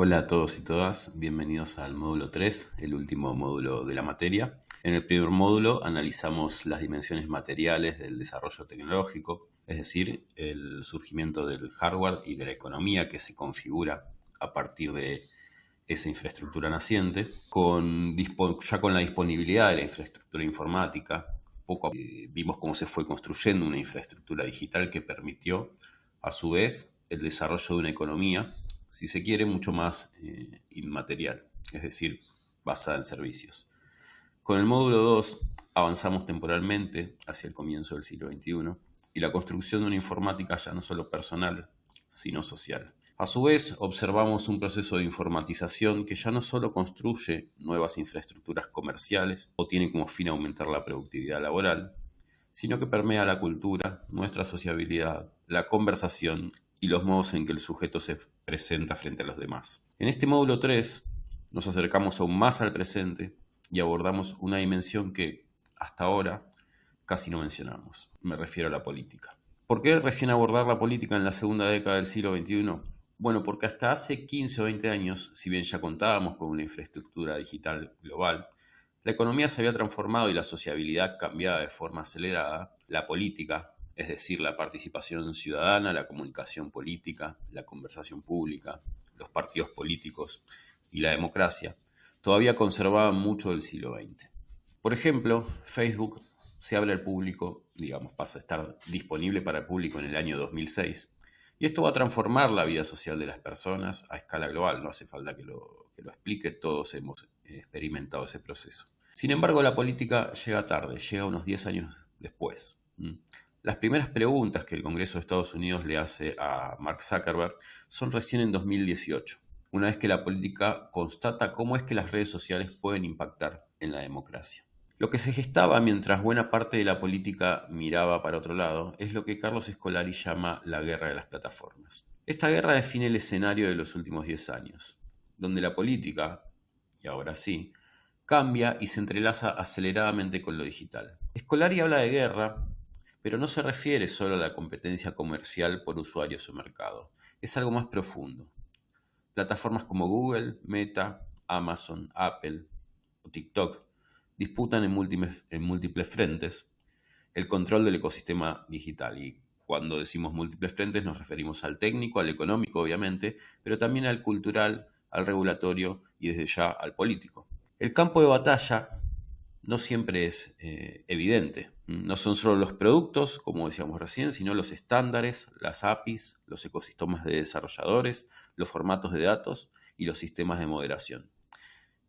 Hola a todos y todas, bienvenidos al módulo 3, el último módulo de la materia. En el primer módulo analizamos las dimensiones materiales del desarrollo tecnológico, es decir, el surgimiento del hardware y de la economía que se configura a partir de esa infraestructura naciente, ya con la disponibilidad de la infraestructura informática. Vimos cómo se fue construyendo una infraestructura digital que permitió, a su vez, el desarrollo de una economía, si se quiere, mucho más inmaterial, es decir, basada en servicios. Con el módulo 2 avanzamos temporalmente hacia el comienzo del siglo XXI y la construcción de una informática ya no solo personal, sino social. A su vez, observamos un proceso de informatización que ya no solo construye nuevas infraestructuras comerciales o tiene como fin aumentar la productividad laboral, sino que permea la cultura, nuestra sociabilidad, la conversación y los modos en que el sujeto se presenta frente a los demás. En este módulo 3 nos acercamos aún más al presente y abordamos una dimensión que hasta ahora casi no mencionamos. Me refiero a la política. ¿Por qué recién abordar la política en la segunda década del siglo XXI? Bueno, porque hasta hace 15 o 20 años, si bien ya contábamos con una infraestructura digital global, la economía se había transformado y la sociabilidad cambiaba de forma acelerada. La política, es decir, la participación ciudadana, la comunicación política, la conversación pública, los partidos políticos y la democracia, todavía conservaban mucho del siglo XX. Por ejemplo, Facebook se abre al público, pasa a estar disponible para el público en el año 2006. Y esto va a transformar la vida social de las personas a escala global. No hace falta que lo explique, todos hemos experimentado ese proceso. Sin embargo, la política llega tarde, llega unos 10 años después. Las primeras preguntas que el Congreso de Estados Unidos le hace a Mark Zuckerberg son recién en 2018, una vez que la política constata cómo es que las redes sociales pueden impactar en la democracia. Lo que se gestaba mientras buena parte de la política miraba para otro lado es lo que Carlos Scolari llama la guerra de las plataformas. Esta guerra define el escenario de los últimos 10 años, donde la política, y ahora sí, cambia y se entrelaza aceleradamente con lo digital. Scolari habla de guerra, pero no se refiere solo a la competencia comercial por usuarios o mercado. Es algo más profundo. Plataformas como Google, Meta, Amazon, Apple o TikTok disputan en múltiples frentes el control del ecosistema digital. Y cuando decimos múltiples frentes nos referimos al técnico, al económico, obviamente, pero también al cultural, al regulatorio y desde ya al político. El campo de batalla no siempre es evidente. No son solo los productos, como decíamos recién, sino los estándares, las APIs, los ecosistemas de desarrolladores, los formatos de datos y los sistemas de moderación.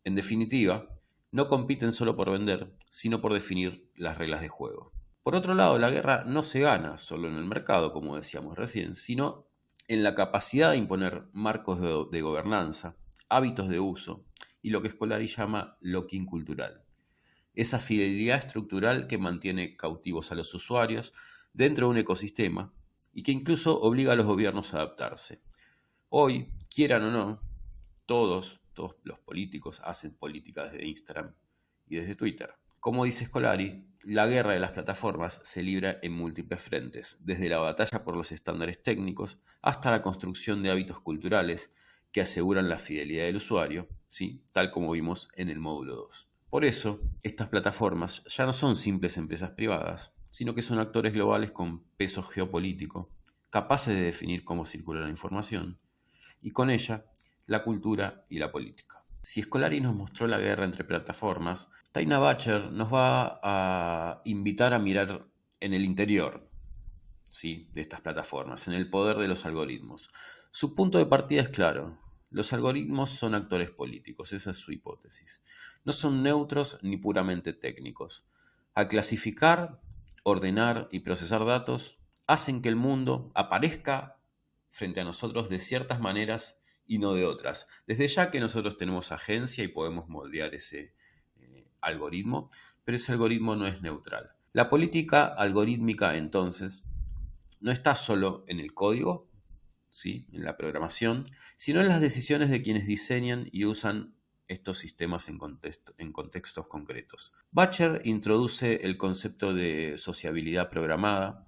En definitiva, no compiten solo por vender, sino por definir las reglas de juego. Por otro lado, la guerra no se gana solo en el mercado, como decíamos recién, sino en la capacidad de imponer marcos de gobernanza, hábitos de uso y lo que Scolari llama lock-in cultural. Esa fidelidad estructural que mantiene cautivos a los usuarios dentro de un ecosistema y que incluso obliga a los gobiernos a adaptarse. Hoy, quieran o no, todos los políticos hacen política desde Instagram y desde Twitter. Como dice Scolari, la guerra de las plataformas se libra en múltiples frentes, desde la batalla por los estándares técnicos hasta la construcción de hábitos culturales que aseguran la fidelidad del usuario, ¿sí? Tal como vimos en el módulo 2. Por eso, estas plataformas ya no son simples empresas privadas, sino que son actores globales con peso geopolítico, capaces de definir cómo circula la información, y con ella la cultura y la política. Si Scolari nos mostró la guerra entre plataformas, Taina Bacher nos va a invitar a mirar en el interior, ¿sí?, de estas plataformas, en el poder de los algoritmos. Su punto de partida es claro. Los algoritmos son actores políticos, esa es su hipótesis. No son neutros ni puramente técnicos. Al clasificar, ordenar y procesar datos, hacen que el mundo aparezca frente a nosotros de ciertas maneras y no de otras. Desde ya que nosotros tenemos agencia y podemos moldear ese algoritmo, pero ese algoritmo no es neutral. La política algorítmica, entonces, no está solo en el código, ¿sí?, en la programación, sino en las decisiones de quienes diseñan y usan estos sistemas en contextos concretos. Bacher introduce el concepto de sociabilidad programada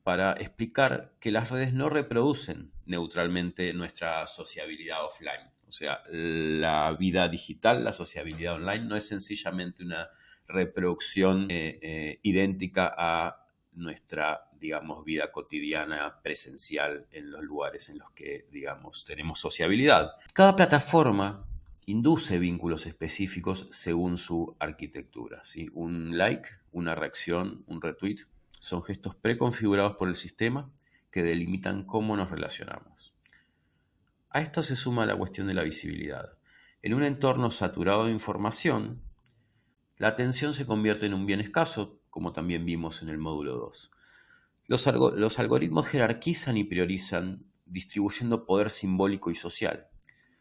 para explicar que las redes no reproducen neutralmente nuestra sociabilidad offline. O sea, la vida digital, la sociabilidad online, no es sencillamente una reproducción idéntica a nuestra, digamos, vida cotidiana presencial en los lugares en los que, digamos, tenemos sociabilidad. Cada plataforma induce vínculos específicos según su arquitectura, ¿sí? Un like, una reacción, un retweet, son gestos preconfigurados por el sistema que delimitan cómo nos relacionamos. A esto se suma la cuestión de la visibilidad. En un entorno saturado de información, la atención se convierte en un bien escaso, como también vimos en el módulo 2. Los algoritmos jerarquizan y priorizan, distribuyendo poder simbólico y social.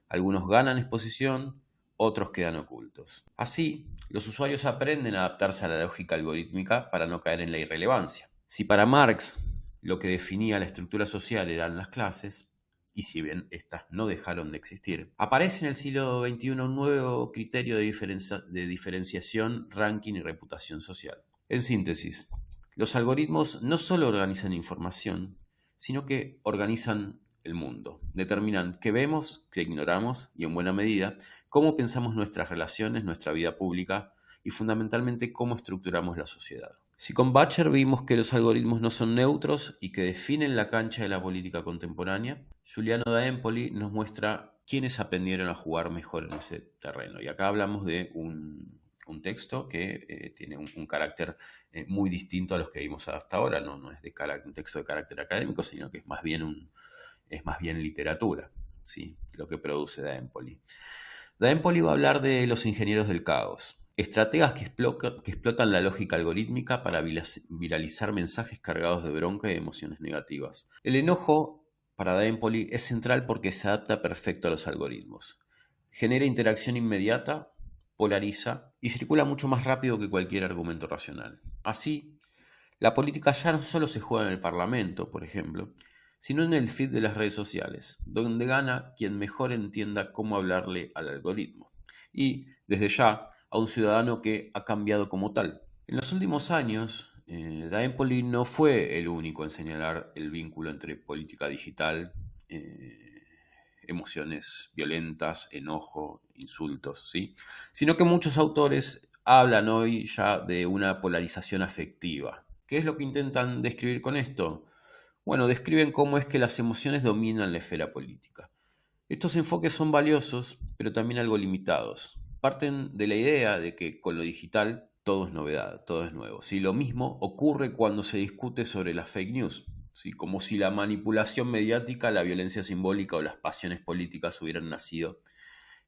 Algunos ganan exposición, otros quedan ocultos. Así, los usuarios aprenden a adaptarse a la lógica algorítmica para no caer en la irrelevancia. Si para Marx lo que definía la estructura social eran las clases, y si bien éstas no dejaron de existir, aparece en el siglo XXI un nuevo criterio de diferenciación, ranking y reputación social. En síntesis, los algoritmos no solo organizan información, sino que organizan el mundo. Determinan qué vemos, qué ignoramos y, en buena medida, cómo pensamos nuestras relaciones, nuestra vida pública y, fundamentalmente, cómo estructuramos la sociedad. Si con Butcher vimos que los algoritmos no son neutros y que definen la cancha de la política contemporánea, Giuliano da Empoli nos muestra quiénes aprendieron a jugar mejor en ese terreno. Y acá hablamos de un texto que tiene un carácter muy distinto a los que vimos hasta ahora. No es un texto de carácter académico, sino que es más bien literatura, ¿sí? Lo que produce Da Empoli. Da Empoli va a hablar de los ingenieros del caos, estrategas que explotan la lógica algorítmica para viralizar mensajes cargados de bronca y emociones negativas. El enojo, para Da Empoli, es central porque se adapta perfecto a los algoritmos. Genera interacción inmediata, polariza y circula mucho más rápido que cualquier argumento racional. Así, la política ya no solo se juega en el Parlamento, por ejemplo, sino en el feed de las redes sociales, donde gana quien mejor entienda cómo hablarle al algoritmo. Y, desde ya, a un ciudadano que ha cambiado como tal. En los últimos años, Da Empoli no fue el único en señalar el vínculo entre política digital, emociones violentas, enojo, insultos, ¿sí? Sino que muchos autores hablan hoy ya de una polarización afectiva. ¿Qué es lo que intentan describir con esto? Bueno, describen cómo es que las emociones dominan la esfera política. Estos enfoques son valiosos, pero también algo limitados. Parten de la idea de que con lo digital todo es novedad, todo es nuevo. ¿Sí? Lo mismo ocurre cuando se discute sobre las fake news, ¿sí? Como si la manipulación mediática, la violencia simbólica o las pasiones políticas hubieran nacido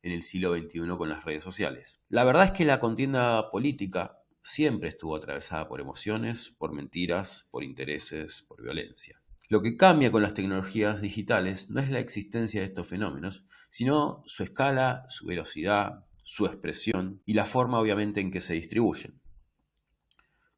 en el siglo XXI con las redes sociales. La verdad es que la contienda política siempre estuvo atravesada por emociones, por mentiras, por intereses, por violencia. Lo que cambia con las tecnologías digitales no es la existencia de estos fenómenos, sino su escala, su velocidad, su expresión y la forma obviamente en que se distribuyen.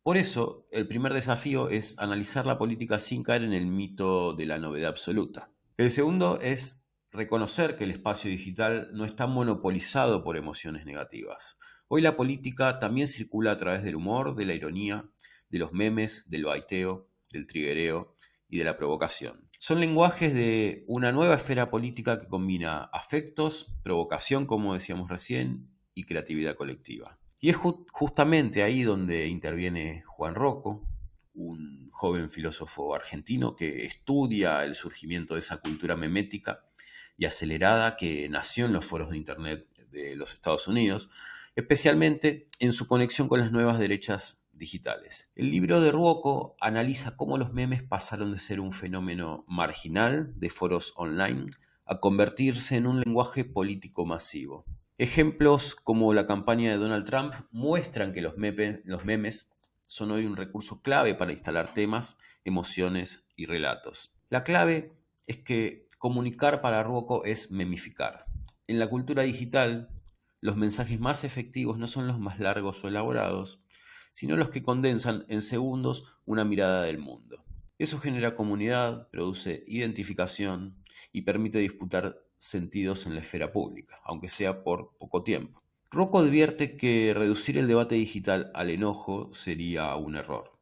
Por eso, el primer desafío es analizar la política sin caer en el mito de la novedad absoluta. El segundo es reconocer que el espacio digital no está monopolizado por emociones negativas. Hoy la política también circula a través del humor, de la ironía, de los memes, del baiteo, del triguereo y de la provocación. Son lenguajes de una nueva esfera política que combina afectos, provocación, como decíamos recién, y creatividad colectiva. Y es justamente ahí donde interviene Juan Rocco, un joven filósofo argentino que estudia el surgimiento de esa cultura memética y acelerada que nació en los foros de Internet de los Estados Unidos, especialmente en su conexión con las nuevas derechas digitales. El libro de Rocco analiza cómo los memes pasaron de ser un fenómeno marginal de foros online a convertirse en un lenguaje político masivo. Ejemplos como la campaña de Donald Trump muestran que los memes son hoy un recurso clave para instalar temas, emociones y relatos. La clave es que comunicar para Rocco es memificar. En la cultura digital, los mensajes más efectivos no son los más largos o elaborados, sino los que condensan en segundos una mirada del mundo. Eso genera comunidad, produce identificación y permite disputar sentidos en la esfera pública, aunque sea por poco tiempo. Rocco advierte que reducir el debate digital al enojo sería un error.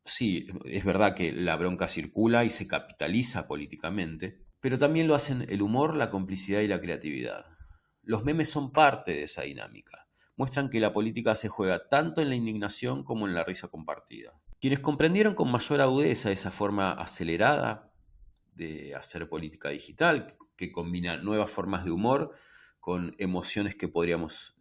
Sí, es verdad que la bronca circula y se capitaliza políticamente, pero también lo hacen el humor, la complicidad y la creatividad. Los memes son parte de esa dinámica. Muestran que la política se juega tanto en la indignación como en la risa compartida. Quienes comprendieron con mayor agudeza esa forma acelerada de hacer política digital, que combina nuevas formas de humor con emociones que podríamos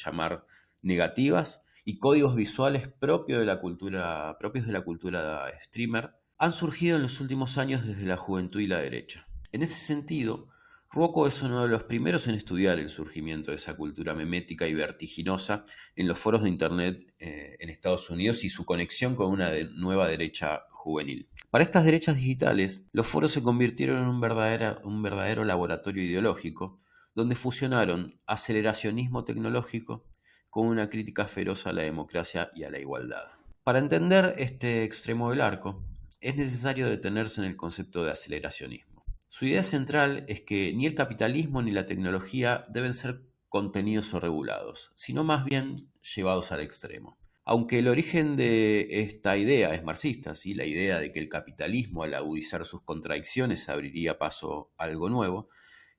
llamar negativas y códigos visuales propios de la cultura streamer, han surgido en los últimos años desde la juventud y la derecha. En ese sentido, Ruoco es uno de los primeros en estudiar el surgimiento de esa cultura memética y vertiginosa en los foros de Internet en Estados Unidos y su conexión con una nueva derecha juvenil. Para estas derechas digitales, los foros se convirtieron en un verdadero laboratorio ideológico, donde fusionaron aceleracionismo tecnológico con una crítica feroz a la democracia y a la igualdad. Para entender este extremo del arco, es necesario detenerse en el concepto de aceleracionismo. Su idea central es que ni el capitalismo ni la tecnología deben ser contenidos o regulados, sino más bien llevados al extremo. Aunque el origen de esta idea es marxista, ¿sí? La idea de que el capitalismo, al agudizar sus contradicciones, abriría paso a algo nuevo,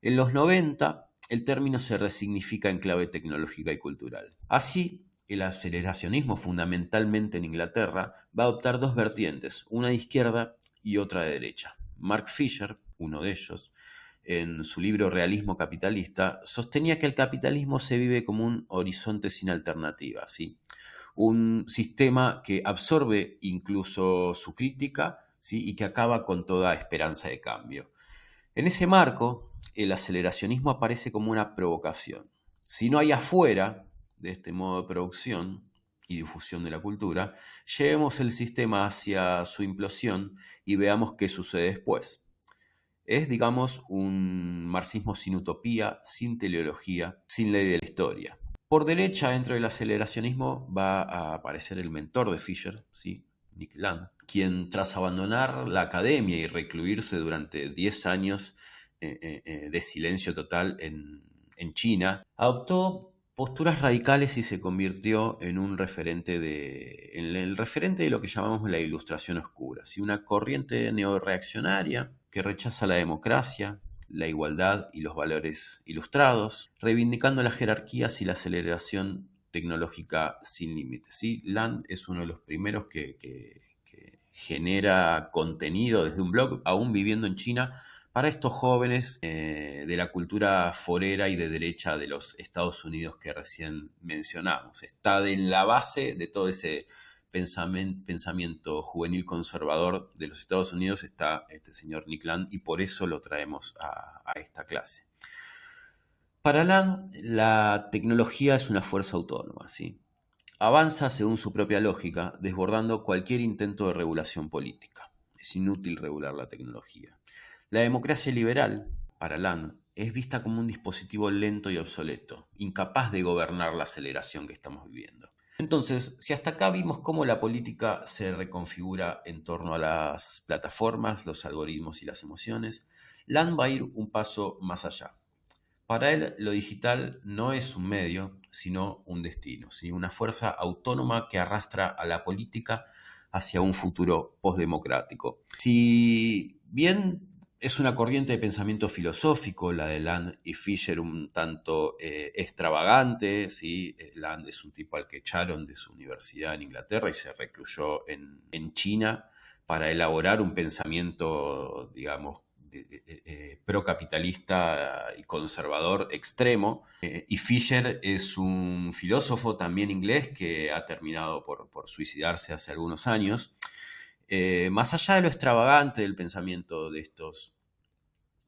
en los 90 el término se resignifica en clave tecnológica y cultural. Así, el aceleracionismo, fundamentalmente en Inglaterra, va a adoptar dos vertientes, una de izquierda y otra de derecha. Mark Fisher, uno de ellos, en su libro Realismo Capitalista, sostenía que el capitalismo se vive como un horizonte sin alternativa, ¿sí? Un sistema que absorbe incluso su crítica, ¿sí? Y que acaba con toda esperanza de cambio. En ese marco, el aceleracionismo aparece como una provocación. Si no hay afuera de este modo de producción y difusión de la cultura, llevemos el sistema hacia su implosión y veamos qué sucede después. Es, digamos, un marxismo sin utopía, sin teleología, sin ley de la historia. Por derecha, dentro del aceleracionismo, va a aparecer el mentor de Fisher, ¿sí? Nick Land, quien tras abandonar la academia y recluirse durante 10 años de silencio total en China, adoptó posturas radicales y se convirtió en un referente en el referente de lo que llamamos la ilustración oscura, ¿sí? Una corriente neorreaccionaria que rechaza la democracia, la igualdad y los valores ilustrados, reivindicando las jerarquías y la aceleración tecnológica sin límites, ¿sí? Land es uno de los primeros que genera contenido desde un blog, aún viviendo en China, para estos jóvenes de la cultura forera y de derecha de los Estados Unidos que recién mencionamos. Está en la base de todo ese pensamiento juvenil conservador de los Estados Unidos, está este señor Nick Land, y por eso lo traemos a esta clase. Para Land, la tecnología es una fuerza autónoma, ¿sí? Avanza según su propia lógica, desbordando cualquier intento de regulación política. Es inútil regular la tecnología. La democracia liberal, para Land, es vista como un dispositivo lento y obsoleto, incapaz de gobernar la aceleración que estamos viviendo. Entonces, si hasta acá vimos cómo la política se reconfigura en torno a las plataformas, los algoritmos y las emociones, Land va a ir un paso más allá. Para él, lo digital no es un medio, sino un destino, ¿sí? Una fuerza autónoma que arrastra a la política hacia un futuro postdemocrático. Si bien es una corriente de pensamiento filosófico, la de Land y Fisher, un tanto extravagante, ¿sí? Land es un tipo al que echaron de su universidad en Inglaterra y se recluyó en China para elaborar un pensamiento, digamos, procapitalista y conservador extremo. Y Fisher es un filósofo también inglés que ha terminado por suicidarse hace algunos años. Más allá de lo extravagante del pensamiento de estos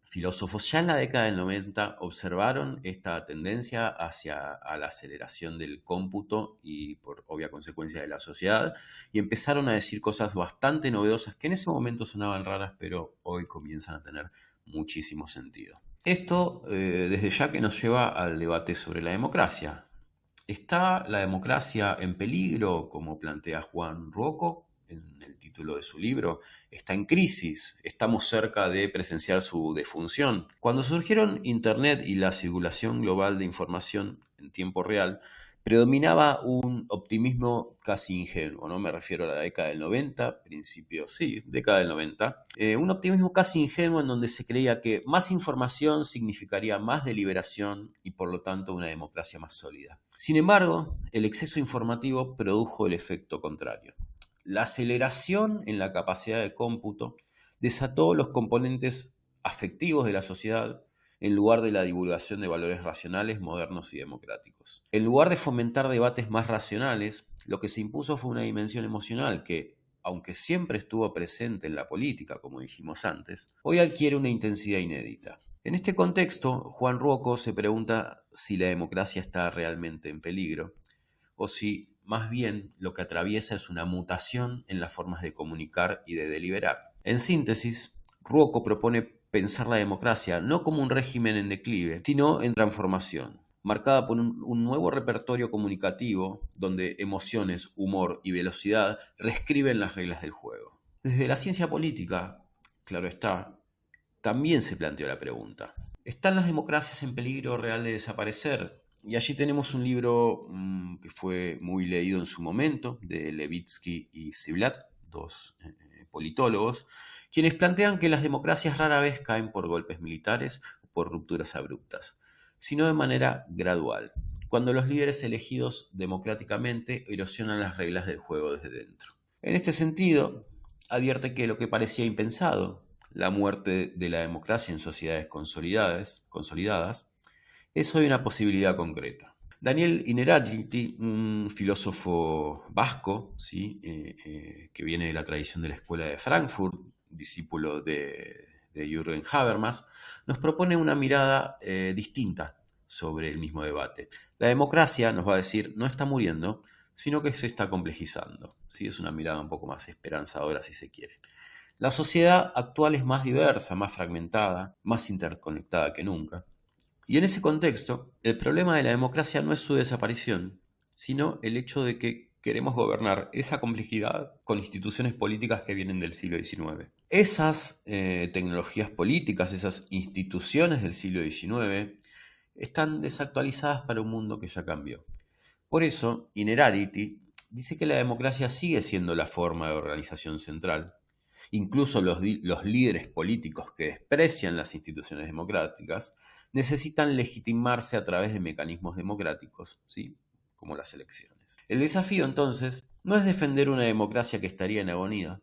filósofos, ya en la década del 90 observaron esta tendencia a la aceleración del cómputo y por obvia consecuencia de la sociedad, y empezaron a decir cosas bastante novedosas que en ese momento sonaban raras, pero hoy comienzan a tener muchísimo sentido. Esto desde ya que nos lleva al debate sobre la democracia. ¿Está la democracia en peligro, como plantea Juan Ruoco en el título de su libro? ¿Está en crisis? ¿Estamos cerca de presenciar su defunción? Cuando surgieron Internet y la circulación global de información en tiempo real, predominaba un optimismo casi ingenuo, ¿no? Me refiero a la década del 90, principios, sí, década del 90. Un optimismo casi ingenuo en donde se creía que más información significaría más deliberación y por lo tanto una democracia más sólida. Sin embargo, el exceso informativo produjo el efecto contrario. La aceleración en la capacidad de cómputo desató los componentes afectivos de la sociedad en lugar de la divulgación de valores racionales, modernos y democráticos. En lugar de fomentar debates más racionales, lo que se impuso fue una dimensión emocional que, aunque siempre estuvo presente en la política, como dijimos antes, hoy adquiere una intensidad inédita. En este contexto, Juan Ruocco se pregunta si la democracia está realmente en peligro, o si más bien lo que atraviesa es una mutación en las formas de comunicar y de deliberar. En síntesis, Ruocco propone pensar la democracia no como un régimen en declive, sino en transformación, marcada por un nuevo repertorio comunicativo donde emociones, humor y velocidad reescriben las reglas del juego. Desde la ciencia política, claro está, también se planteó la pregunta: ¿están las democracias en peligro real de desaparecer? Y allí tenemos un libro que fue muy leído en su momento, de Levitsky y Ziblatt, dos politólogos, quienes plantean que las democracias rara vez caen por golpes militares o por rupturas abruptas, sino de manera gradual, cuando los líderes elegidos democráticamente erosionan las reglas del juego desde dentro. En este sentido, advierte que lo que parecía impensado, la muerte de la democracia en sociedades consolidadas, es hoy una posibilidad concreta. Daniel Innerarity, un filósofo vasco, ¿sí? Que viene de la tradición de la escuela de Frankfurt, discípulo de Jürgen Habermas, nos propone una mirada distinta sobre el mismo debate. La democracia, nos va a decir, no está muriendo, sino que se está complejizando. ¿Sí? Es una mirada un poco más esperanzadora, si se quiere. La sociedad actual es más diversa, más fragmentada, más interconectada que nunca. Y en ese contexto, el problema de la democracia no es su desaparición, sino el hecho de que queremos gobernar esa complejidad con instituciones políticas que vienen del siglo XIX. Esas tecnologías políticas, esas instituciones del siglo XIX, están desactualizadas para un mundo que ya cambió. Por eso, Innerarity dice que la democracia sigue siendo la forma de organización central. Incluso los líderes políticos que desprecian las instituciones democráticas necesitan legitimarse a través de mecanismos democráticos, ¿sí? Como las elecciones. El desafío, entonces, no es defender una democracia que estaría en agonía,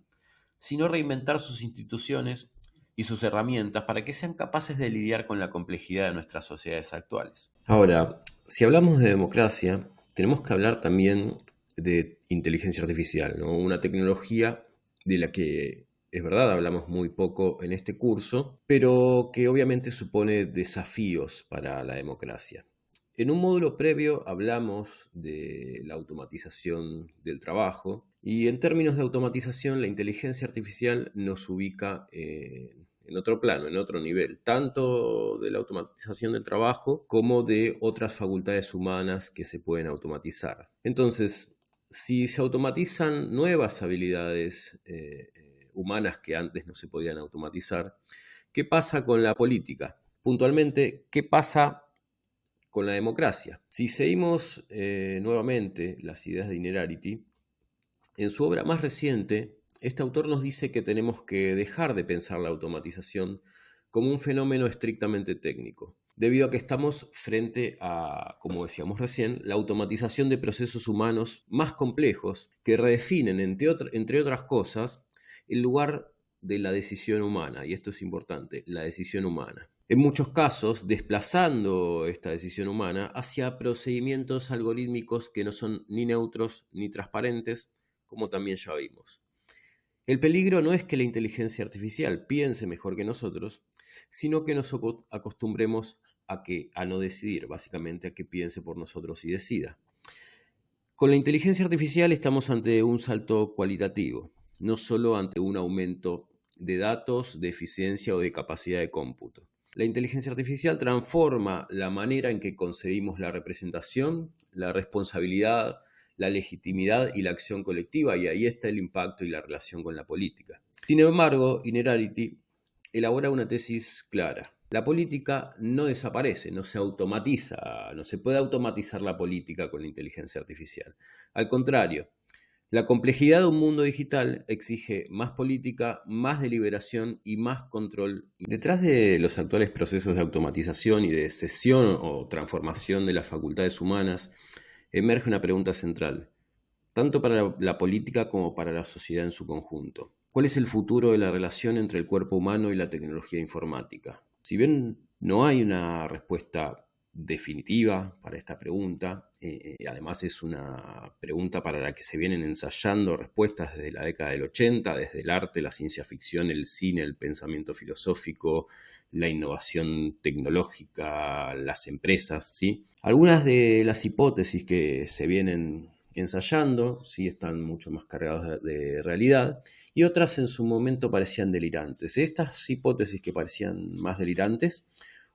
sino reinventar sus instituciones y sus herramientas para que sean capaces de lidiar con la complejidad de nuestras sociedades actuales. Ahora, si hablamos de democracia, tenemos que hablar también de inteligencia artificial, ¿no? Una tecnología de la que, es verdad, hablamos muy poco en este curso, pero que obviamente supone desafíos para la democracia. En un módulo previo hablamos de la automatización del trabajo y en términos de automatización la inteligencia artificial nos ubica en otro plano, en otro nivel, tanto de la automatización del trabajo como de otras facultades humanas que se pueden automatizar. Entonces, si se automatizan nuevas habilidades humanas que antes no se podían automatizar, ¿qué pasa con la política? Puntualmente, ¿qué pasa con la democracia? Si seguimos nuevamente las ideas de Innerarity, en su obra más reciente, este autor nos dice que tenemos que dejar de pensar la automatización como un fenómeno estrictamente técnico, debido a que estamos frente a, como decíamos recién, la automatización de procesos humanos más complejos que redefinen, entre otras cosas, el lugar de la decisión humana, y esto es importante, la decisión humana. En muchos casos, desplazando esta decisión humana hacia procedimientos algorítmicos que no son ni neutros ni transparentes, como también ya vimos. El peligro no es que la inteligencia artificial piense mejor que nosotros, sino que nos acostumbremos a no decidir, básicamente a que piense por nosotros y decida. Con la inteligencia artificial estamos ante un salto cualitativo, no solo ante un aumento de datos, de eficiencia o de capacidad de cómputo. La inteligencia artificial transforma la manera en que concebimos la representación, la responsabilidad, la legitimidad y la acción colectiva, y ahí está el impacto y la relación con la política. Sin embargo, Innerarity elabora una tesis clara. La política no desaparece, no se automatiza, no se puede automatizar la política con la inteligencia artificial. Al contrario, la complejidad de un mundo digital exige más política, más deliberación y más control. Detrás de los actuales procesos de automatización y de cesión o transformación de las facultades humanas, emerge una pregunta central, tanto para la política como para la sociedad en su conjunto. ¿Cuál es el futuro de la relación entre el cuerpo humano y la tecnología informática? Si bien no hay una respuesta definitiva para esta pregunta, además es una pregunta para la que se vienen ensayando respuestas desde la década del 80, desde el arte, la ciencia ficción, el cine, el pensamiento filosófico, la innovación tecnológica, las empresas, ¿sí? Algunas de las hipótesis que se vienen ensayando, sí están mucho más cargados de realidad, y otras en su momento parecían delirantes. Estas hipótesis que parecían más delirantes,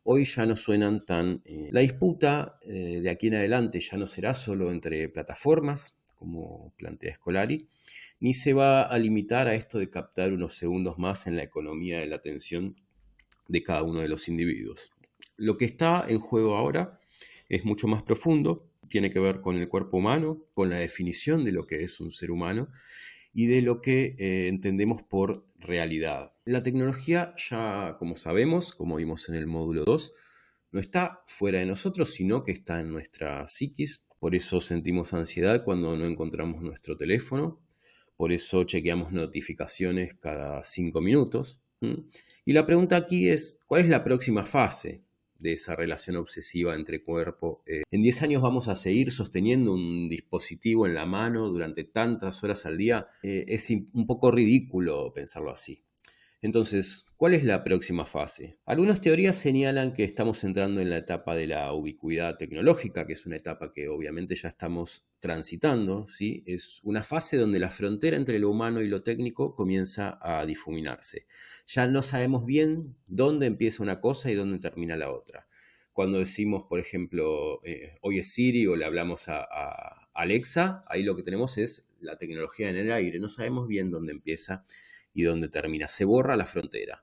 hoy ya no suenan tan... La disputa de aquí en adelante ya no será solo entre plataformas, como plantea Scolari, ni se va a limitar a esto de captar unos segundos más en la economía de la atención de cada uno de los individuos. Lo que está en juego ahora es mucho más profundo, tiene que ver con el cuerpo humano, con la definición de lo que es un ser humano y de lo que entendemos por realidad. La tecnología ya, como sabemos, como vimos en el módulo 2, no está fuera de nosotros, sino que está en nuestra psiquis. Por eso sentimos ansiedad cuando no encontramos nuestro teléfono. Por eso chequeamos notificaciones cada 5 minutos. Y la pregunta aquí es, ¿cuál es la próxima fase de esa relación obsesiva entre cuerpo? En 10 años vamos a seguir sosteniendo un dispositivo en la mano durante tantas horas al día. Es un poco ridículo pensarlo así. Entonces, ¿cuál es la próxima fase? Algunas teorías señalan que estamos entrando en la etapa de la ubicuidad tecnológica, que es una etapa que obviamente ya estamos transitando, ¿sí? Es una fase donde la frontera entre lo humano y lo técnico comienza a difuminarse. Ya no sabemos bien dónde empieza una cosa y dónde termina la otra. Cuando decimos, por ejemplo, hoy es Siri o le hablamos a Alexa, ahí lo que tenemos es la tecnología en el aire. No sabemos bien dónde empieza y dónde termina. Se borra la frontera.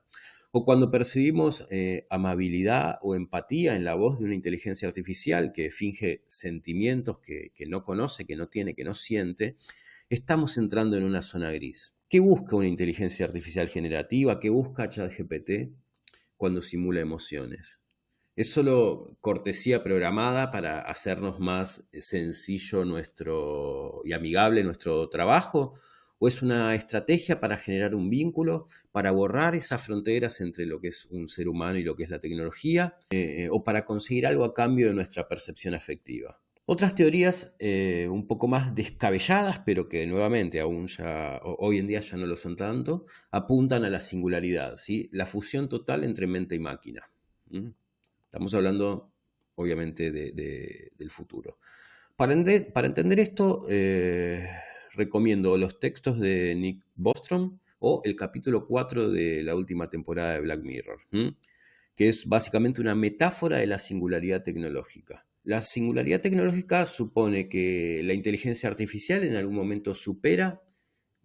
O cuando percibimos amabilidad o empatía en la voz de una inteligencia artificial que finge sentimientos que no conoce, que no tiene, que no siente, estamos entrando en una zona gris. ¿Qué busca una inteligencia artificial generativa? ¿Qué busca ChatGPT cuando simula emociones? ¿Es solo cortesía programada para hacernos más sencillo y amigable nuestro trabajo? ¿O es una estrategia para generar un vínculo, para borrar esas fronteras entre lo que es un ser humano y lo que es la tecnología? ¿O para conseguir algo a cambio de nuestra percepción afectiva? Otras teorías un poco más descabelladas, pero que nuevamente hoy en día ya no lo son tanto, apuntan a la singularidad, ¿sí? La fusión total entre mente y máquina. Estamos hablando, obviamente, del futuro. Para entender esto, recomiendo los textos de Nick Bostrom o el capítulo 4 de la última temporada de Black Mirror, que es básicamente una metáfora de la singularidad tecnológica. La singularidad tecnológica supone que la inteligencia artificial en algún momento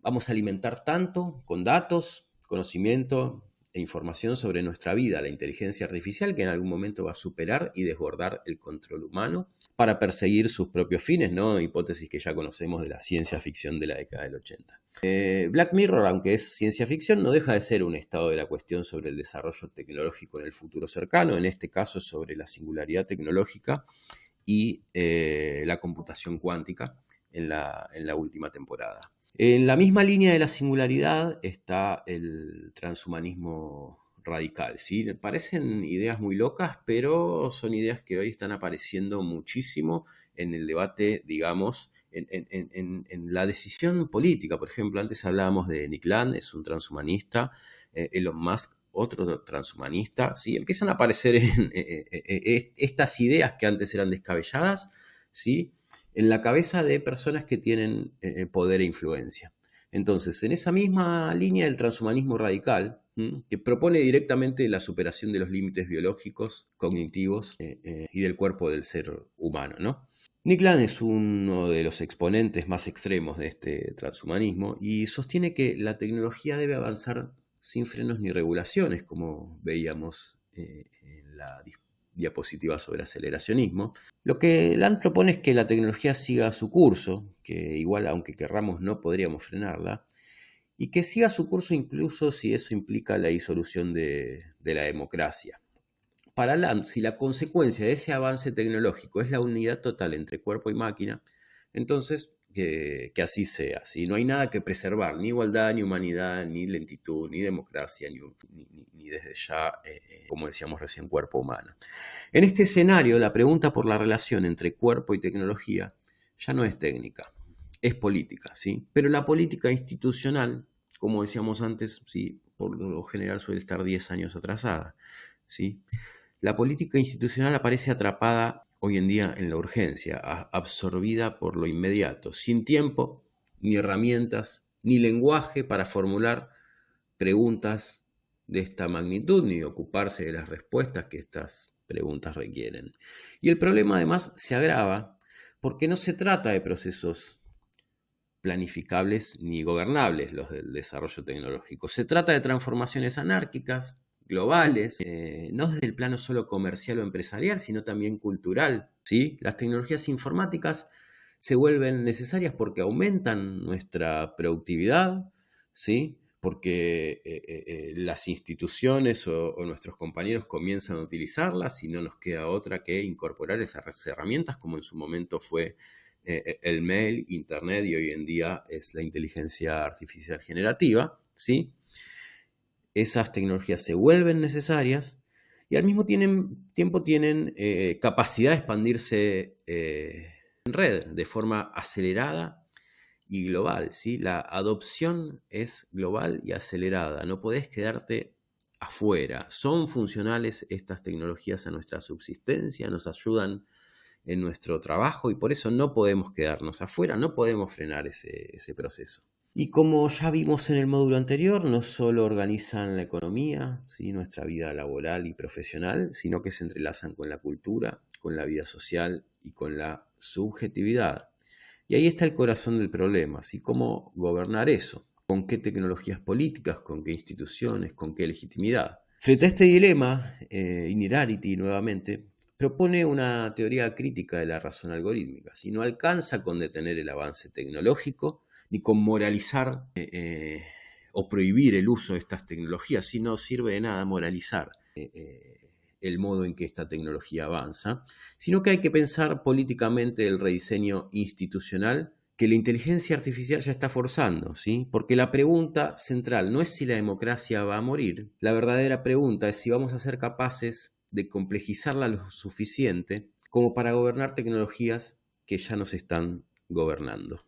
vamos a alimentar tanto con datos, conocimiento e información sobre nuestra vida, la inteligencia artificial, que en algún momento va a superar y desbordar el control humano para perseguir sus propios fines, ¿no? Hipótesis que ya conocemos de la ciencia ficción de la década del 80. Black Mirror, aunque es ciencia ficción, no deja de ser un estado de la cuestión sobre el desarrollo tecnológico en el futuro cercano, en este caso sobre la singularidad tecnológica y la computación cuántica en la última temporada. En la misma línea de la singularidad está el transhumanismo radical, ¿sí? Parecen ideas muy locas, pero son ideas que hoy están apareciendo muchísimo en el debate, digamos, en la decisión política. Por ejemplo, antes hablábamos de Nick Land, es un transhumanista, Elon Musk, otro transhumanista, ¿sí? Empiezan a aparecer estas ideas que antes eran descabelladas, ¿sí? En la cabeza de personas que tienen poder e influencia. Entonces, en esa misma línea del transhumanismo radical, que propone directamente la superación de los límites biológicos, cognitivos y del cuerpo del ser humano, ¿no? Nick Land es uno de los exponentes más extremos de este transhumanismo y sostiene que la tecnología debe avanzar sin frenos ni regulaciones, como veíamos la diapositiva sobre aceleracionismo. Lo que Land propone es que la tecnología siga su curso, que igual aunque querramos no podríamos frenarla, y que siga su curso incluso si eso implica la disolución de la democracia. Para Land, si la consecuencia de ese avance tecnológico es la unidad total entre cuerpo y máquina, entonces que así sea. ¿Sí? No hay nada que preservar, ni igualdad, ni humanidad, ni lentitud, ni democracia, ni desde ya, como decíamos recién, cuerpo humano. En este escenario, la pregunta por la relación entre cuerpo y tecnología ya no es técnica, es política, ¿sí? Pero la política institucional, como decíamos antes, ¿sí? Por lo general suele estar 10 años atrasada, ¿sí? La política institucional aparece atrapada hoy en día en la urgencia, absorbida por lo inmediato, sin tiempo, ni herramientas, ni lenguaje para formular preguntas de esta magnitud, ni ocuparse de las respuestas que estas preguntas requieren. Y el problema además se agrava porque no se trata de procesos planificables ni gobernables los del desarrollo tecnológico. Se trata de transformaciones anárquicas, globales, no desde el plano solo comercial o empresarial, sino también cultural, ¿sí? Las tecnologías informáticas se vuelven necesarias porque aumentan nuestra productividad, ¿sí? Porque las instituciones o nuestros compañeros comienzan a utilizarlas y no nos queda otra que incorporar esas herramientas, como en su momento fue el mail, internet y hoy en día es la inteligencia artificial generativa, ¿sí? Esas tecnologías se vuelven necesarias y al mismo tiempo tienen capacidad de expandirse en red de forma acelerada y global, ¿sí? La adopción es global y acelerada, no podés quedarte afuera. Son funcionales estas tecnologías a nuestra subsistencia, nos ayudan en nuestro trabajo y por eso no podemos quedarnos afuera, no podemos frenar ese proceso. Y como ya vimos en el módulo anterior, no solo organizan la economía, ¿sí? Nuestra vida laboral y profesional, sino que se entrelazan con la cultura, con la vida social y con la subjetividad. Y ahí está el corazón del problema, ¿sí? ¿Cómo gobernar eso? ¿Con qué tecnologías políticas? ¿Con qué instituciones? ¿Con qué legitimidad? Frente a este dilema, Innerarity nuevamente propone una teoría crítica de la razón algorítmica. Si no alcanza con detener el avance tecnológico, ni con moralizar o prohibir el uso de estas tecnologías, si no sirve de nada moralizar el modo en que esta tecnología avanza, sino que hay que pensar políticamente el rediseño institucional que la inteligencia artificial ya está forzando, ¿sí? Porque la pregunta central no es si la democracia va a morir, la verdadera pregunta es si vamos a ser capaces de complejizarla lo suficiente como para gobernar tecnologías que ya nos están gobernando.